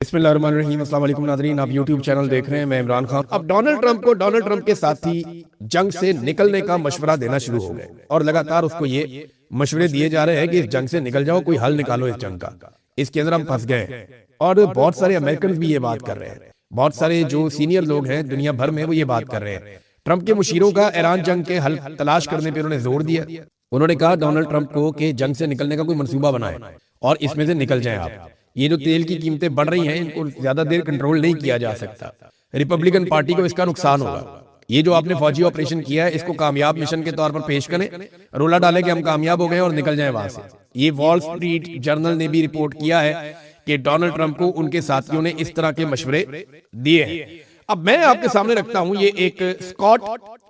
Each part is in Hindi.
बिस्मिल्लाहिर्रहमानिर्रहीम। अस्सलाम वालेकुम नाज़रीन, आप यूट्यूब चैनल देख रहे हैं, मैं इमरान खान। अब डोनाल्ड ट्रंप को डोनाल्ड ट्रंप के साथी जंग से निकलने का मशवरा देना शुरू हो गए और लगातार उसको ये मशवरे दिए जा रहे हैं कि इस जंग से निकल जाओ, कोई हल निकालो इस जंग का, इसके अंदर हम फंस गए हैं। और बहुत सारे अमेरिकन भी ये बात कर रहे हैं, बहुत सारे जो सीनियर लोग हैं दुनिया भर में वो ये बात कर रहे हैं। ट्रंप के मुशीरों का ईरान जंग के हल तलाश करने पर उन्होंने जोर दिया। उन्होंने कहा डोनाल्ड ट्रंप को कि जंग से निकलने का कोई मंसूबा बनाए और इसमें से निकल जाएं आप। ये जो तेल की कीमतें बढ़ रही हैं इनको ज्यादा देर कंट्रोल नहीं किया जा सकता। रिपब्लिकन पार्टी को इसका नुकसान होगा। ये जो आपने फौजी ऑपरेशन किया है इसको कामयाब मिशन के तौर पर पेश करें, रोला डालें कि हम कामयाब हो गए और निकल जाएं वहां से। ये वॉल स्ट्रीट जर्नल ने भी रिपोर्ट किया है कि डोनाल्ड ट्रंप को उनके साथियों ने इस तरह के मशवरे दिए हैं। अब मैं आपके सामने रखता हूं ये एक स्कॉट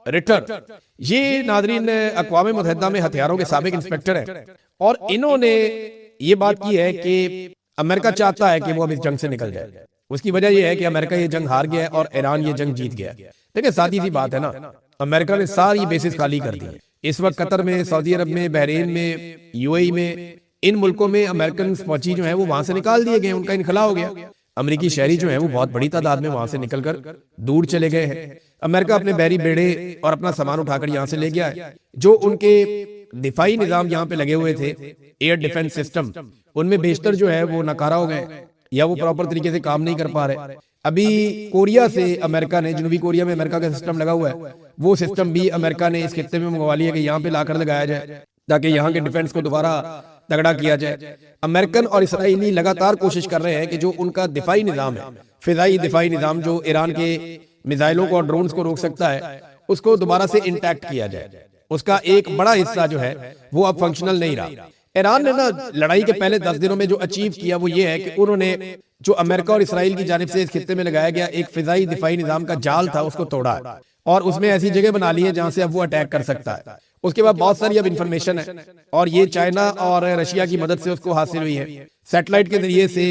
रिटर, ये नाजरीन अक़वाम मुत्तहिदा में हथियारों के साबिक इंस्पेक्टर हैं और इन्होंने ये बात की है कि अमेरिका चाहता है कि वो अब इस जंग से निकल जाए। उसकी वजह यह है कि अमेरिका ये जंग हार गया है और ईरान ये जंग जीत गया है। देखिए सादी सी बात है ना, अमेरिका ने सारी बेसिस खाली कर दी है। इस वक्त कतर में, सऊदी अरब में, बहरीन में, यूएई में, इन मुल्कों में अमेरिकन फौजी जो है वो वहां से निकाल दिए गए, उनका इनखला हो गया। अमेरिकी शहरी जो है वो बहुत बड़ी तादाद में वहां से निकलकर दूर चले गए हैं। अमेरिका अपने बहरी बेड़े और अपना सामान उठाकर यहाँ से ले गया है। जो उनके दिफाई निजाम यहाँ पे लगे हुए थे, एयर डिफेंस सिस्टम, उनमें बेशतर जो है वो नकारा हो गए या वो प्रॉपर तरीके से काम नहीं कर पा रहे। अभी कोरिया से अमेरिका ने, जनूबी कोरिया में अमेरिका का सिस्टम लगा हुआ है, वो सिस्टम भी अमेरिका ने इस खित्ते में मंगवा लिया कि यहाँ पे लाकर लगाया जाए ताकि यहाँ के डिफेंस को दोबारा तगड़ा किया जाए। अमेरिकन और इसराइली लगातार कोशिश कर रहे हैं कि जो उनका दिफाई निजाम है, फिजाई दिफाई निजाम जो ईरान के मिसाइलों को और ड्रोन्स को रोक सकता है, उसको दोबारा से इंटैक्ट किया जाए। उसका एक बड़ा हिस्सा जो है वो अब फंक्शनल नहीं रहा। ईरान ने ना लड़ाई के पहले 10 दिनों में जो अचीव किया वो ये है कि उन्होंने जो अमेरिका और इसराइल की जानिब से इस खित्ते में लगाया गया एक फिजाई दिफाई निजाम का जाल था उसको तोड़ा है और उसमें ऐसी जगह बना ली है जहां से अब वो अटैक कर सकता है। उसके बाद बहुत सारी अब इंफॉर्मेशन है और ये चाइना और रशिया की मदद से उसको हासिल हुई है। सैटेलाइट के जरिए से,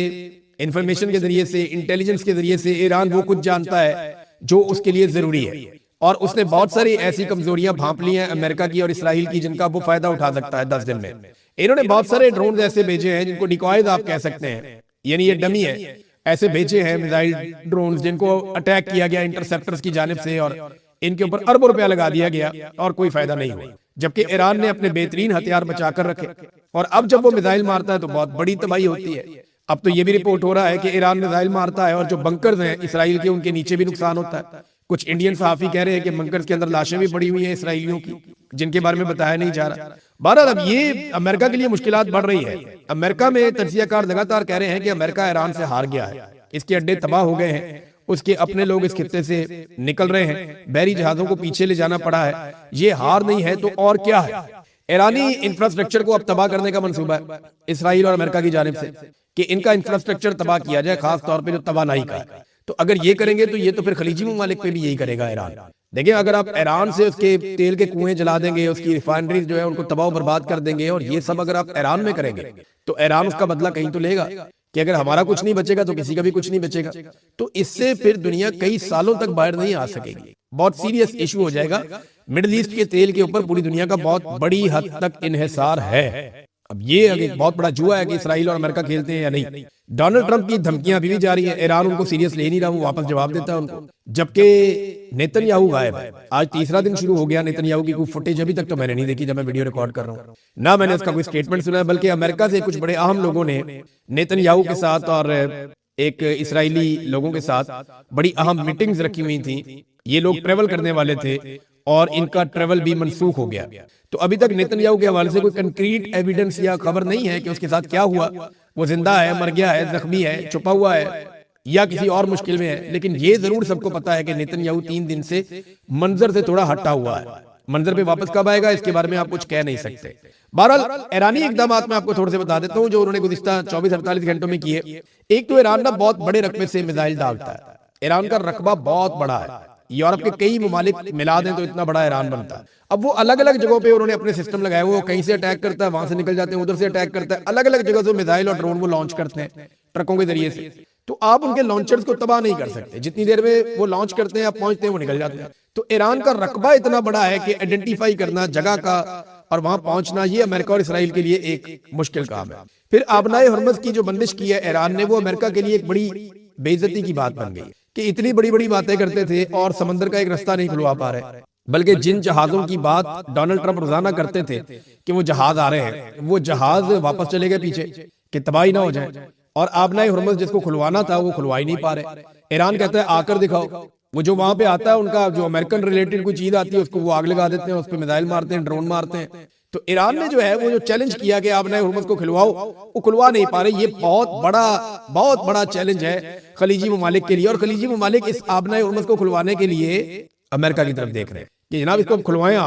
इंफॉर्मेशन के जरिए से, इंटेलिजेंस के जरिए से ईरान वो कुछ जानता है जो उसके लिए जरूरी है और उसने बहुत सारी ऐसी कमजोरियां भांप ली हैं अमेरिका की और इसराइल की जिनका वो फायदा उठा सकता है 10 दिन में। इन्होंने बहुत सारे ड्रोन ऐसे भेजे हैं जिनको डिकॉयज आप कह सकते हैं, यानी ये डमी है, ऐसे भेजे हैं मिसाइल ड्रोन जिनको अटैक किया गया इंटरसेप्टर्स की जानिब से और इनके ऊपर अरबों रुपया लगा दिया गया और कोई फायदा नहीं हुआ। जबकि ईरान ने अपने बेहतरीन हथियार बचाकर रखे और अब जब वो मिसाइल मारता है तो बहुत बड़ी तबाही होती है। अब तो ये भी रिपोर्ट हो रहा है कि ईरान मिसाइल मारता है और जो बंकर्स हैं इसराइल के, उनके नीचे भी नुकसान होता है। कुछ इंडियन सहाफी कह रहे हैं कि बंकर्स के अंदर लाशें भी पड़ी हुई हैं इसराइलियों की जिनके बारे में बताया नहीं जा रहा। बहरहाल अब ये अमेरिका के लिए मुश्किलात बढ़ रही है। अमेरिका में तज्जियाकार लगातार कह रहे हैं कि अमेरिका ईरान से हार गया है, इसके अड्डे तबाह हो गए हैं, उसके अपने लोग इस खित्ते से निकल रहे हैं, बहरी जहाजों को पीछे ले जाना पड़ा है। ये हार नहीं है तो और क्या है। ईरानी इंफ्रास्ट्रक्चर को अब तबाह करने का मंसूबा है इसराइल और अमेरिका की जानिब से कि इनका इंफ्रास्ट्रक्चर तबाह किया जाए, खास तौर पे जो तवानाई का है। तो अगर ये करेंगे तो ये तो फिर खलीजी ममालिक पे भी यही करेगा ईरान। देखिए अगर आप ईरान से उसके तेल के कुएं जला देंगे, उसकी रिफाइनरीज जो है उनको तबाह बर्बाद कर देंगे और ये सब अगर आप ईरान में करेंगे तो ईरान उसका बदला कहीं तो लेगा कि अगर हमारा कुछ नहीं बचेगा तो किसी का भी कुछ नहीं बचेगा। तो इससे फिर दुनिया कई सालों तक बाहर नहीं आ सकेगी, बहुत सीरियस इशू हो जाएगा। मिडिल ईस्ट के तेल के ऊपर पूरी दुनिया का बहुत बड़ी हद तक इन्हिसार है। अब ये एक बहुत बड़ा जुआ है कि इसराइल और अमेरिका खेलते हैं या नहीं। डोनाल्ड ट्रंप की धमकियां अभी भी जारी है, ईरान उनको सीरियस ले नहीं रहा, वो वापस जवाब देता है उनको। जबकि नेतन्याहू गायब है, आज तीसरा दिन शुरू हो गया। नेतन्याहू की कोई फुटेज अभी तक तो मैंने नहीं देखी जब मैं वीडियो रिकॉर्ड कर रहा हूँ, ना मैंने उसका कोई स्टेटमेंट सुना है। बल्कि अमेरिका से कुछ बड़े अहम लोगों ने नेतन्याहू के साथ और एक इसराइली लोगों के साथ बड़ी अहम मीटिंग्स रखी हुई थी। ये लोग ट्रेवल करने वाले थे और इनका ट्रेवल भी मनसूख हो गया। तो अभी तक नेतन्याहू के हवाले से कोई कंक्रीट एविडेंस या खबर नहीं है कि उसके साथ क्या हुआ, वो जिंदा है, मर गया है, जख्मी है, छुपा हुआ है या किसी और मुश्किल में है। लेकिन ये जरूर सबको पता है कि नेतन्याहू 3 दिन से मंजर से थोड़ा हटा हुआ है। मंजर पे वापस कब आएगा इसके बारे में आप कुछ कह नहीं सकते। बहरहाल ईरानी इकदाम मैं आपको थोड़े से बता देता हूँ जो उन्होंने गुज़िश्ता 24-48 घंटों में किए। एक तो ईरान ना बहुत बड़े रकबे से मिसाइल डालता है, ईरान का रकबा बहुत बड़ा है, यूरोप के कई ममालिक मिला दें तो इतना बड़ा ईरान बनता है। अब वो अलग अलग जगहों पे उन्होंने अपने सिस्टम लगाए, वो कहीं से अटैक करता है, वहां से निकल जाते हैं, उधर से अटैक करता है, अलग अलग जगह से मिसाइल और ड्रोन वो लॉन्च करते हैं ट्रकों के जरिए से। तो आप उनके लॉन्चर्स को तबाह नहीं कर सकते, जितनी देर में वो लॉन्च करते हैं आप पहुंचते हैं वो निकल जाते हैं। तो ईरान का रकबा इतना बड़ा है कि आइडेंटिफाई करना, जगह का और वहां पहुंचना ये अमेरिका और इसराइल के लिए एक मुश्किल काम है। फिर आबनाए हरमज की जो बंदिश की है ईरान ने, वो अमेरिका के लिए एक बड़ी बेइज्जती की बात बन गई कि इतनी बड़ी बड़ी बातें करते थे और समंदर का एक रास्ता नहीं खुलवा पा रहे। बल्कि जिन जहाजों की बात डोनाल्ड ट्रंप रोजाना करते थे कि वो जहाज आ रहे हैं, वो जहाज वापस चले गए पीछे कि तबाही ना हो जाए। और आबनाए हरमज जिसको खुलवाना था वो खुलवा ही नहीं पा रहे। ईरान कहता है आकर दिखाओ। वो जो वहां पे आता है, उनका जो अमेरिकन रिलेटेड कोई चीज आती है उसको वो आग लगा देते हैं, उस पर मिसाइल मारते हैं, ड्रोन मारते हैं। तो ईरान ने जो है वो जो चैलेंज किया कि आबनाए हरमज को खिलवाओ, वो खुलवा नहीं पा रहे। ये बहुत बड़ा चैलेंज है खलीजी ममालिक के लिए। और खलीजी ममालिक इस आबनाए हरमज को खुलवाने के लिए अमेरिका की तरफ देख रहे हैं कि जनाब इसको खुलवाएं,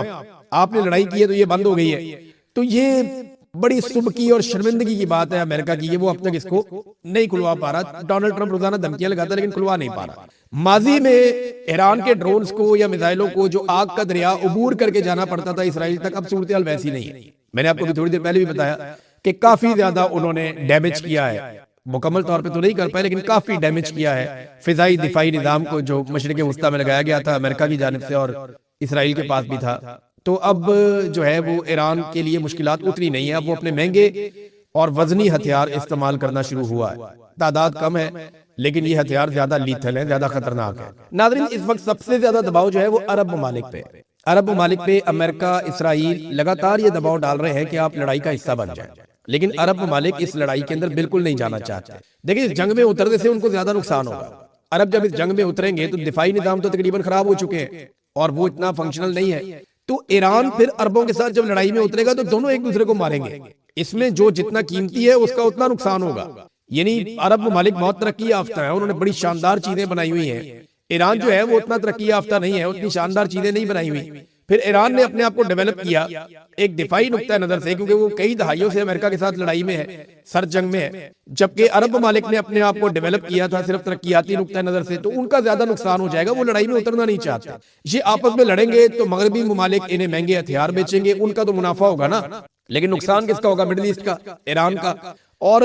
आपने लड़ाई की है तो ये बंद हो गई है। तो ये बड़ी सुबह की और शर्मिंदगी की बात है अमेरिका की, ये वो अब तक इसको नहीं खुलवा पा रहा। डोनाल्ड ट्रंप रोजाना धमकियां लगाता है लेकिन खुलवा नहीं पा रहा। माजी में ईरान के ड्रोन्स को या मिसाइलों को जो आग का दरिया उबूर करके जाना पड़ता था इसराइल तक, अब सूरत हाल वैसी नहीं है। मैंने आपको भी थोड़ी देर पहले भी बताया कि काफी ज्यादा उन्होंने डैमेज किया है। मुकम्मल तौर पे तो नहीं कर पाए लेकिन काफी डैमेज किया है फिजाई दिफाई निजाम को, जो मशरिक वस्ता में लगाया गया था अमेरिका की जानिब से और इसराइल के पास भी था। तो अब जो है वो ईरान के लिए मुश्किलात उतनी नहीं है। अब वो अपने महंगे और वजनी हथियार इस्तेमाल करना शुरू हुआ है। तादाद कम है लेकिन ये हथियार ज्यादा लीथल है, ज्यादा खतरनाक है। नाज़रीन, इस वक्त सबसे ज्यादा दबाव जो है वो अरब ममालिक पे, अरब ममालिक पे अमेरिका, इसराइल लगातार ये दबाव डाल रहे हैं कि आप लड़ाई का हिस्सा बन जाए। लेकिन अरब ममालिक इस लड़ाई के अंदर बिल्कुल नहीं जाना चाहते। देखिए, इस जंग में उतरने से उनको ज्यादा नुकसान होगा। अरब जब इस जंग में उतरेंगे तो दिफाई निजाम तो तकरीबन खराब हो चुके हैं और वो इतना फंक्शनल नहीं है। तो ईरान फिर अरबों के साथ जब लड़ाई में उतरेगा तो दोनों एक दूसरे को मारेंगे। इसमें जो जितना कीमती है उसका उतना नुकसान होगा। यानी अरब ममालिक बहुत तरक्की याफ्ता है, उन्होंने बड़ी शानदार चीजें बनाई हुई हैं। ईरान जो है वो उतना तरक्की याफ्ता नहीं है, उतनी शानदार चीजें नहीं बनाई हुई। फिर ईरान ने अपने आप को डेवलप किया एक दिफाई नुक्ता नजर से, क्योंकि वो कई दहाइयों से अमेरिका के साथ लड़ाई में है, सर जंग में है। जबकि अरब ममालिक ने अपने आप को डेवलप किया था सिर्फ तरक्याती नुक्ता नजर से, तो उनका ज्यादा नुकसान हो जाएगा। वो लड़ाई में उतरना नहीं चाहते। ये आपस में लड़ेंगे तो मगरबी ममालिक इन्हें महंगे हथियार बेचेंगे, उनका तो मुनाफा होगा ना, लेकिन नुकसान किसका होगा? मिडिल ईस्ट का, ईरान का। और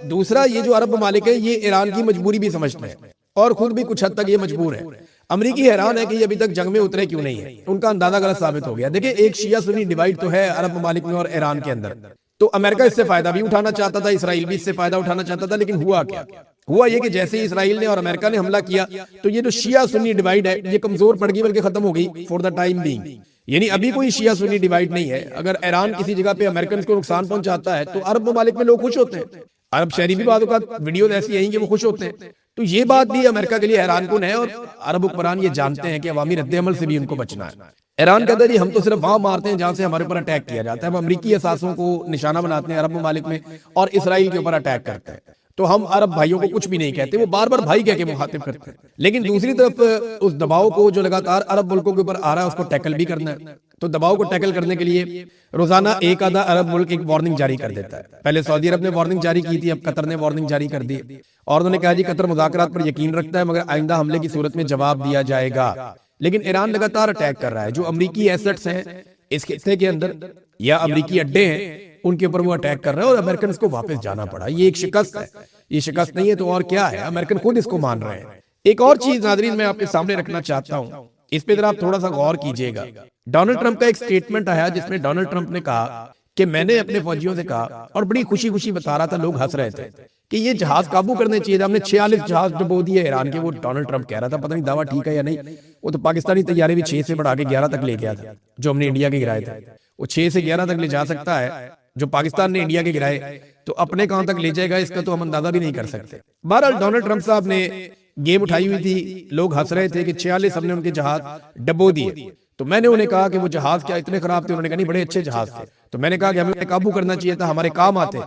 दूसरा, ये जो अरब ममालिक है ये ईरान की मजबूरी भी समझते हैं और खुद भी कुछ हद तक ये मजबूर है। अमरीकी हैरान है कि ये अभी तक जंग में उतरे क्यों नहीं है। उनका अंदाजा गलत साबित हो गया। देखिए, एक शिया सुन्नी डिवाइड तो है अरब ममालिक में और ईरान के अंदर। तो अमेरिका इससे फायदा भी उठाना चाहता था, इसराइल भी इससे फायदा उठाना चाहता था। लेकिन हुआ क्या? हुआ ये कि जैसे ही इसराइल ने और अमेरिका ने हमला किया तो ये जो शिया सुन्नी डिवाइड है ये कमजोर पड़ गई, बल्कि खत्म हो गई फॉर द टाइम बीइंग। यानी अभी कोई शिया सुन्नी डिवाइड नहीं है। अगर ईरान किसी जगह पे अमेरिकन को नुकसान पहुंचाता है तो अरब ममालिक में लोग खुश होते हैं। अरब शहरी भी बातों का वीडियो ऐसी आई कि वो खुश होते हैं। तो ये बात भी अमेरिका के लिए हैरान कुन है और अरब हुक्मरान ये जानते हैं कि अवामी रद्द-ए-अमल से भी उनको बचना है। ईरान कहता है जी हम तो सिर्फ वहां मारते हैं जहां से हमारे ऊपर अटैक किया जाता है। हम अमरीकी असासों को निशाना बनाते हैं अरब ममालिक में और इसराइल के ऊपर अटैक करते हैं। तो हम अरब भाइयों को कुछ भी नहीं कहते, वो बार बार भाई कह के मुखातिब करते हैं। लेकिन दूसरी तरफ उस दबाव को जो लगातार अरब मुल्कों के ऊपर आ रहा है उसको टैकल भी करना है। तो दबाव को टैकल करने के लिए रोजाना एक आधा अरब मुल्क एक वार्निंग जारी कर देता है। पहले सऊदी अरब ने वार्निंग जारी की थी, अब कतर ने वार्निंग जारी कर दी और उन्होंने कहा जी कतर मुज़ाकरात पर यकीन रखता है मगर आइंदा हमले की सूरत में जवाब दिया जाएगा। लेकिन ईरान लगातार अटैक कर रहा है। जो अमरीकी एसेट्स हैं इस खित्ते के अंदर या अमरीकी अड्डे हैं उनके ऊपर वो अटैक कर रहे हैं और अमेरिकन को वापस जाना पड़ा। ये एक शिकस्त है। ये शिकस्त नहीं है तो और क्या है? अमेरिकन खुद इसको मान रहे हैं। एक और चीज नाज़रीन मैं आपके सामने रखना चाहता हूँ, इस पे जरा आप थोड़ा सा गौर कीजिएगा। डोनाल्ड ट्रंप का एक स्टेटमेंट आया जिसमें डोनाल्ड ट्रंप ने कहा कि मैंने अपने फौजियों से कहा, और बड़ी खुशी खुशी बता रहा था, लोग हंस रहे थे, कि ये जहाज काबू करने चाहिए। हमने 46 जहाज डुबो दिए ईरान के। वो डोनाल्ड ट्रंप कह रहा था, पता नहीं दावा ठीक है या नहीं। वो तो पाकिस्तानी तैयारी भी 6 से बढ़ा के 11 तक ले गया था, जो हमने इंडिया के गिराए थे। वो 6 से 11 तक ले जा सकता है, जो पाकिस्तान ने इंडिया के गिराए तो अपने कहां तक ले जाएगा इसका तो हम अंदाजा भी नहीं कर सकते। बहरहाल डोनाल्ड ट्रंप साहब ने गेम उठाई हुई थी, लोग हंस रहे थे कि 46 हमने उनके जहाज डबो दिए। तो मैंने उन्हें कहा कि वो जहाज क्या इतने खराब थे? उन्होंने कहा नहीं, बड़े अच्छे जहाज थे। तो मैंने कहा कि हमें काबू करना चाहिए था, हमारे काम आते,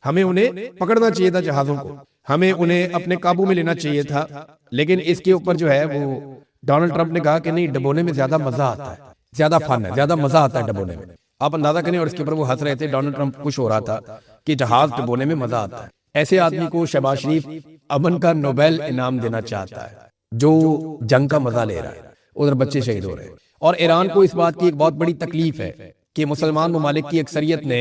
हमें उन्हें पकड़ना चाहिए था जहाजों को, हमें उन्हें अपने काबू में लेना चाहिए था। लेकिन इसके ऊपर जो है वो डोनाल्ड ट्रंप ने कहा कि नहीं, डबोने में ज्यादा मजा आता है, ज्यादा फन है, ज्यादा मजा आता है डबोने में। आप अंदाजा करें। और इसके ऊपर वो हंस रहे थे। डोनाल्ड ट्रंप खुश हो रहा था कि जहाज डबोने में मजा आता है। ऐसे आदमी को शहबाज शरीफ अमन का नोबेल इनाम देना चाहता है, जो जंग का मजा ले रहा है। उधर बच्चे शहीद हो रहे हैं। और ईरान को इस बात की एक बहुत बड़ी तकलीफ है कि मुसलमान ममालिक की अक्सरियत ने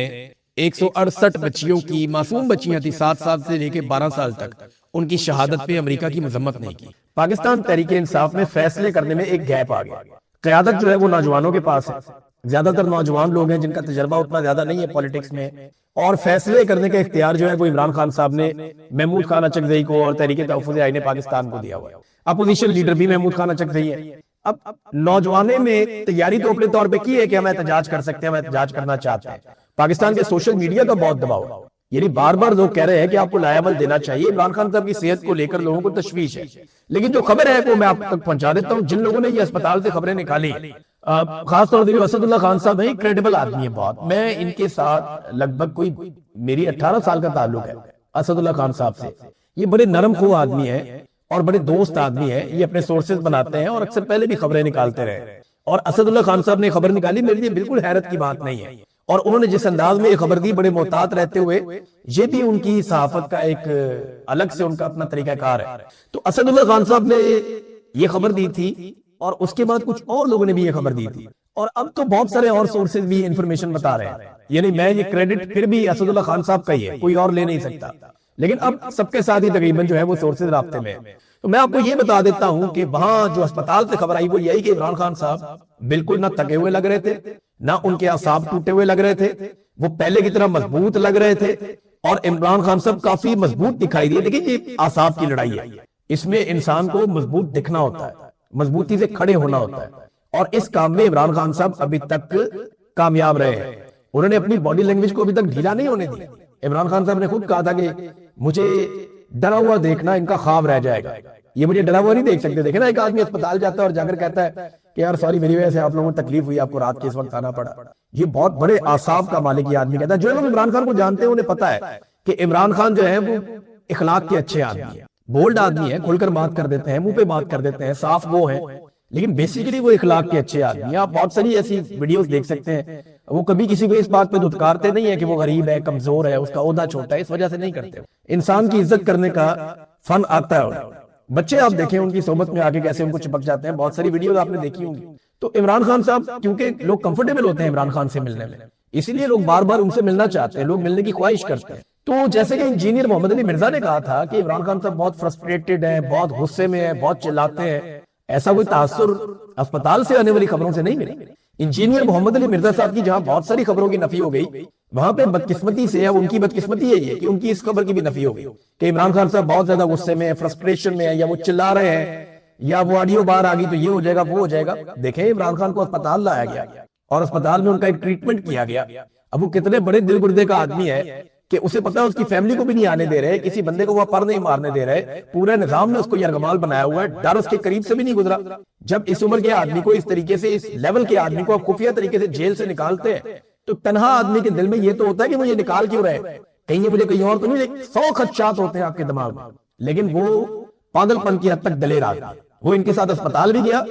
168 बच्चियों की, मासूम बच्चियां थी 7 साल से लेकर 12 साल तक, उनकी शहादत पे अमेरिका की मजम्मत नहीं की। पाकिस्तान तहरीक इंसाफ में फैसले करने में एक गैप आ गया। क़यादत जो है वो नौजवानों के पास है ज्यादातर नौजवान लोग हैं जिनका तजर्बा उतना ज्यादा नहीं है पॉलिटिक्स में, और फैसले करने का इख्तियार जो है वो इमरान खान साहब ने महमूद खान अचकजई को और तहरीक तहफ़्फ़ुज़ आईन पाकिस्तान को दिया हुआ है। अपोजिशन लीडर भी महमूद खान अचकजई है। अब नौजवानों में तैयारी तो अपने तौर पे की है कि हम एहतजाज कर सकते हैं, हम एहतजाज करना चाहते हैं। पाकिस्तान के सोशल मीडिया का बहुत दबाव है, यानी बार बार लोग कह रहे हैं कि आपको लायामल देना चाहिए। इमरान खान साहब की सेहत को लेकर लोगों को तशवीश है, लेकिन जो खबर है वो मैं आप तक पहुंचा देता हूं। जिन लोगों ने ये अस्पताल से खबरें निकाली, खासतौर से असदुल्ला खान साहब है, क्रेडिबल आदमी है बहुत। मैं इनके साथ लगभग कोई मेरी 18 साल का ताल्लुक है असदुल्ला खान साहब से। ये बड़े नरम खो आदमी है और बड़े दोस्त आदमी है। ये अपने सोर्सेज बनाते हैं और अक्सर पहले भी खबरें निकालते रहे। और असदुल्ला खान साहब ने खबर निकाली, मेरे लिए बिल्कुल हैरत की बात नहीं है। और उन्होंने जिस अंदाज में ये खबर दी, बड़े मोहतात रहते हुए, ये भी उनकी सहाफत का एक अलग से उनका अपना तरीकाकार है। तो असदुल्ला खान साहब ने ये खबर दी थी और उसके बाद कुछ और लोगों ने भी ये खबर दी थी, और अब तो बहुत सारे और सोर्सेज भी इंफॉर्मेशन बता रहे हैं। यानी मैं ये क्रेडिट फिर भी असदुल्ला खान साहब का ही है, कोई और ले नहीं सकता। लेकिन अब सबके साथ ही तकरीबन जो है वो सोर्सेज राब्ते में है। तो मैं आपको ये बता देता हूं कि वहां जो अस्पताल से खबर आई वो यही कि इमरान खान साहब बिल्कुल ना थके हुए लग रहे थे, ना उनके आसाब टूटे हुए लग रहे थे, वो पहले की तरह मजबूत लग रहे थे। और इमरान खान साहब काफी मजबूत दिखाई दिए। देखिए, ये आसाब की लड़ाई है, इसमें इंसान को मजबूत दिखना होता है, मजबूती से खड़े होना होता है, और इस काम में इमरान खान साहब अभी तक कामयाब रहे हैं। उन्होंने अपनी बॉडी लैंग्वेज को अभी तक ढीला नहीं होने दिया। इमरान खान साहब ने खुद कहा था कि मुझे डरा हुआ देखना इनका ख्वाब रह जाएगा, ये मुझे डरा हुआ नहीं देख सकते। देखे ना, एक आदमी अस्पताल जाता है और जाकर कहता है कि यार सॉरी, मेरी वजह से आप लोगों को तकलीफ हुई, आपको रात के इस वक्त आना पड़ा। ये बहुत बड़े आसाब का मालिक ये आदमी कहता है। जो लोग इमरान खान को जानते हैं उन्हें पता है कि इमरान खान जो है वो इखलाक के अच्छे आदमी है, बोल्ड आदमी है, खुलकर बात कर देते हैं, मुंह पे बात कर देते हैं, साफ वो है, लेकिन बेसिकली वो इखलाक के अच्छे आदमी है। आप बहुत सारी ऐसी वीडियोस देख सकते हैं, वो कभी किसी को इस बात पे धुतकारते नहीं है कि वो गरीब है, कमजोर है, उसका ओहदा छोटा है, इस वजह से नहीं करते। इंसान की इज्जत करने का फन आता है। बच्चे आप देखें उनकी सोबत में आके कैसे उनको चिपक जाते हैं, बहुत सारी वीडियोस आपने देखी होंगी। तो इमरान खान साहब, क्योंकि लोग कंफर्टेबल होते हैं इमरान खान से मिलने में, इसीलिए लोग बार बार उनसे मिलना चाहते हैं, लोग मिलने की ख्वाहिश करते हैं। तो जैसे कि इंजीनियर मोहम्मद अली मिर्जा ने कहा था कि इमरान खान साहब बहुत फ्रस्ट्रेटेड है, बहुत गुस्से में है, बहुत चिल्लाते हैं, ऐसा कोई तासुर अस्पताल से आने वाली खबरों से नहीं मिला। इंजीनियर मोहम्मद अली मिर्जा साहब की जहां बहुत सारी खबरों की नफी हो गई, वहां पे बदकिस्मती से है, उनकी बदकिस्मती है ये कि उनकी इस खबर की भी नफी हो गई कि इमरान खान साहब बहुत ज्यादा गुस्से में है, फ्रस्ट्रेशन में है, या वो चिल्ला रहे हैं, या वो ऑडियो बाहर आ गई तो ये हो जाएगा, वो हो जाएगा। देखें, इमरान खान को अस्पताल लाया गया और अस्पताल में उनका एक ट्रीटमेंट किया गया। अब वो कितने बड़े दिल गुर्दे का आदमी है कि उसे पता है उसकी फैमिली को भी नहीं आने दे रहे, किसी बंदे को वो पर नहीं मारने दे रहे, पूरे निजाम ने उसको यरगमाल बनाया हुआ है, डर उसके करीब से भी नहीं गुजरा। जब इस उम्र के आदमी को, इस तरीके से, इस लेवल के आदमी को आप खुफिया तरीके से जेल से निकालते हैं, तो तनहा आदमी के दिल में ये तो होता है कि मुझे निकाल क्यों रहे, कहीं ये मुझे कहीं और तो नहीं। 100 खदशात होते हैं आपके दिमाग में, लेकिन वो पागलपन की हद तक दलेर आदमी, वो इनके साथ अस्पताल भी गया,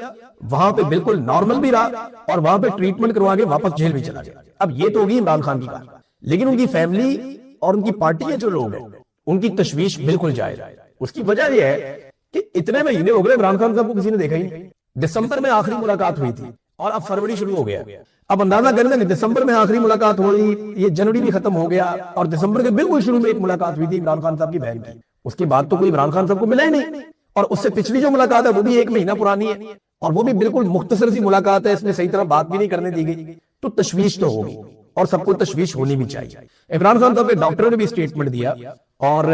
वहां पे बिल्कुल नॉर्मल भी रहा, और वहां पे ट्रीटमेंट करवा के वापस जेल भी चला गया। अब ये तो होगी इमरान खान की बात, लेकिन उनकी फैमिली और उनकी पार्टी के जो लोग हैं उनकी तशवीश बिल्कुल जायज है। उसकी वजह यह है कि इतने महीने हो गए इमरान खान साहब को किसी ने देखा ही नहीं। दिसंबर में आखिरी मुलाकात हुई थी और अब फरवरी शुरू हो गया। अब अंदाजा करें कि दिसंबर में आखिरी मुलाकात हो रही, ये जनवरी भी खत्म हो गया, और दिसंबर के बिल्कुल शुरू में एक मुलाकात हुई थी इमरान खान साहब की बहन की। उसके बाद तो कोई इमरान खान साहब को मिला ही नहीं, और उससे पिछली जो मुलाकात है वो भी 1 महीना पुरानी है, और वो भी बिल्कुल मुख्तसर सी मुलाकात है, इसमें सही तरह बात भी नहीं करने दी गई। तो तशवीश तो होगी, और सबको तशवीश होनी भी चाहिए। इमरान खान साहब के डॉक्टर ने भी स्टेटमेंट दिया, और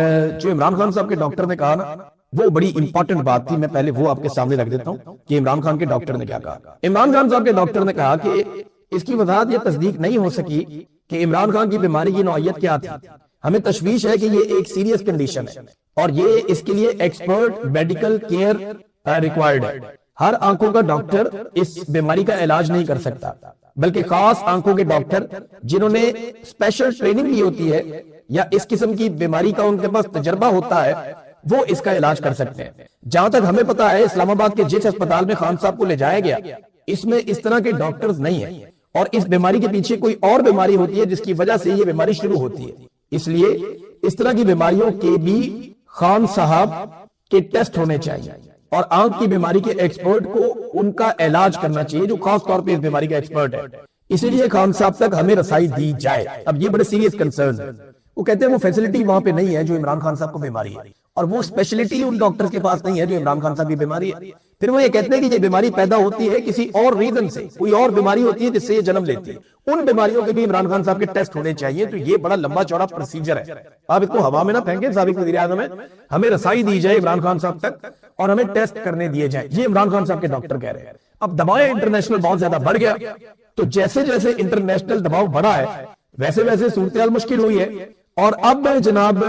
जो इमरान खान साहब के डॉक्टर ने कहा ना, वो बड़ी इंपॉर्टेंट बात थी। मैं पहले वो आपके सामने रख देता हूं कि इमरान खान के डॉक्टर ने क्या कहा। इमरान खान साहब के डॉक्टर ने कहा कि इसकी वजाहत या तस्दीक नहीं हो सकी कि इमरान खान की बीमारी की नौइयत क्या थी। हमें तशवीश है कि ये एक सीरियस कंडीशन है, और ये इसके लिए एक्सपर्ट मेडिकल केयर रिक्वायर्ड है। हर आंखों का डॉक्टर इस बीमारी का इलाज नहीं कर सकता, बल्कि खास आंखों के डॉक्टर जिन्होंने स्पेशल ट्रेनिंग ली होती है, या इस किस्म की बीमारी का उनके पास तजर्बा होता है, वो इसका इलाज कर सकते हैं। जहां तक हमें पता है, इस्लामाबाद के जिस अस्पताल में खान साहब को ले जाया गया, इसमें इस तरह के डॉक्टर्स नहीं है, और इस बीमारी के पीछे कोई और बीमारी होती है जिसकी वजह से ये बीमारी शुरू होती है। इसलिए इस तरह की बीमारियों के भी खान साहब के टेस्ट होने चाहिए, और आंख की बीमारी के एक्सपर्ट को उनका इलाज करना चाहिए, जो खास तौर पे इस बीमारी का एक्सपर्ट है। इसीलिए खान साहब तक हमें रसाई दी जाए। अब ये बड़े सीरियस कंसर्न है। वो कहते हैं वो फैसिलिटी वहां पे नहीं है जो इमरान खान साहब को बीमारी है, और वो स्पेशलिटी उन डॉक्टर्स के पास नहीं है जो इमरान खान साहब की बीमारी है। फिर वो ये कहते हैं कि ये बीमारी पैदा होती है किसी और रीजन से, कोई और बीमारी होती है जिससे ये जन्म लेती है, उन बीमारियों के भी इमरान खान साहब के टेस्ट होने चाहिए। तो ये बड़ा लंबा चौड़ा प्रोसीजर है, आप इसको हवा में ना फेंकें। साबिक वज़ीर आज़म है, हमें रसाई दी जाए इमरान खान साहब तक और हमें टेस्ट करने दिए जाए, ये इमरान खान साहब के डॉक्टर कह रहे हैं। अब दबाव इंटरनेशनल बहुत ज्यादा बढ़ गया, तो जैसे जैसे इंटरनेशनल दबाव बढ़ा है वैसे वैसे सूरत मुश्किल हुई है। और अब जनाब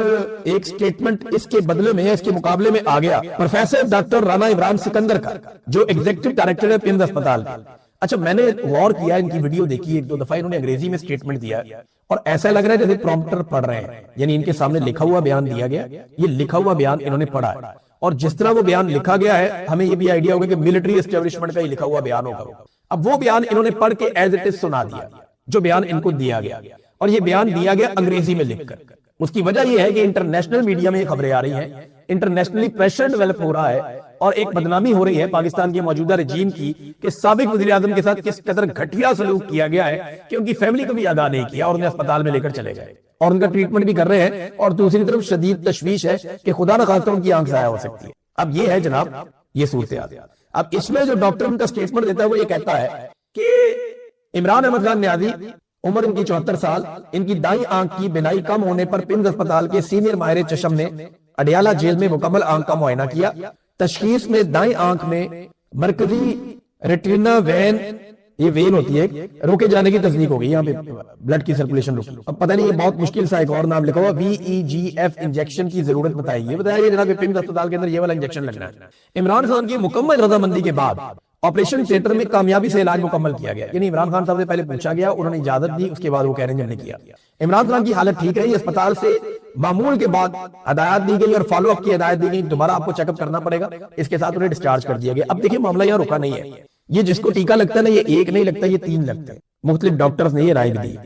एक स्टेटमेंट इसके बदले में, इसके मुकाबले में आ गया प्रोफेसर डॉक्टर राना इमरान सिकंदर का, जो एग्जीक्यूटिव डायरेक्टर है पिम्स अस्पताल के। अच्छा, मैंने गौर किया, इनकी वीडियो देखी एक दो दफा, इन्होंने अंग्रेजी में स्टेटमेंट दिया और ऐसा लग रहा है जैसे प्रॉम्प्टर पढ़ रहे हैं, यानी इनके सामने लिखा हुआ बयान दिया गया, ये लिखा हुआ बयान इन्होंने पढ़ा है और जिस तरह वो बयान लिखा गया है हमें ये भी आइडिया होगा कि मिलिट्री एस्टेब्लिशमेंट का ही लिखा हुआ बयान होगा। अब वो बयान इन्होंने पढ़ के एज इट इज सुना दिया, जो बयान इनको दिया गया, और ये बयान दिया गया अंग्रेजी में लिखकर। उसकी वजह यह है कि इंटरनेशनल मीडिया में ये खबरें आ रही हैं, इंटरनेशनली प्रेशर डेवलप हो रहा है और एक बदनामी हो रही है पाकिस्तान के मौजूदा रजीम की कि साबिक वज़ीर आज़म के साथ किस कदर घटिया सलूक किया गया है कि उनकी फैमिली को भी आगाह नहीं किया और उन्हें अस्पताल में लेकर चले गए और उनका ट्रीटमेंट भी कर रहे हैं। और दूसरी तरफ शदीद तशवीश है कि खुदा न खास्ता उनकी आंख ज़ाया हो सकती है। अब ये है जनाब ये सूरत। अब इसमें जो डॉक्टर उनका स्टेटमेंट देता है वो ये कहता है कि इमरान अहमद खान न्याजी, उम्र इनकी 74 साल, इनकी दाई आंख की बिनाई कम होने पर पिम्स अस्पताल के सीनियर माहिर चशम ने अडियाला जेल में मुकम्मल आंख का मुआयना किया। तशखीस में दाई आंख में मरकजी रेटिना वेन, ये वेन होती है, रोके जाने की तस्दीक हो गई, यहाँ पे ब्लड की सर्कुलेशन रुकी। अब पता नहीं, ये बहुत मुश्किल सा एक और नाम लिखा हुआ VEGF इंजेक्शन की जरूरत बताइए, बताया जनाब पिम्स अस्पताल के अंदर ये वाला इंजेक्शन लगना है। इमरान खान की मुकम्मल रजामंदी के बाद ऑपरेशन थिएटर में कामयाबी से इलाज मुकम्मल किया गया, यानी इमरान खान साहब से पहले पूछा गया, उन्होंने इजाजत दी, उसके बाद वो कह रहे हैं हमने किया। इमरान खान की हालत ठीक रही, अस्पताल से मामूल के बाद हदायत दी गई और फॉलोअप की हदायत दी गई, दोबारा आपको चेकअप करना पड़ेगा, इसके साथ उन्हें डिस्चार्ज कर दिया गया। अब देखिए मामला यहाँ रुका नहीं है, ये जिसको टीका लगता है ना, ये एक नहीं लगता, ये 3 लगता है। मुख्तलिफ डॉक्टर्स ने ये राय दी।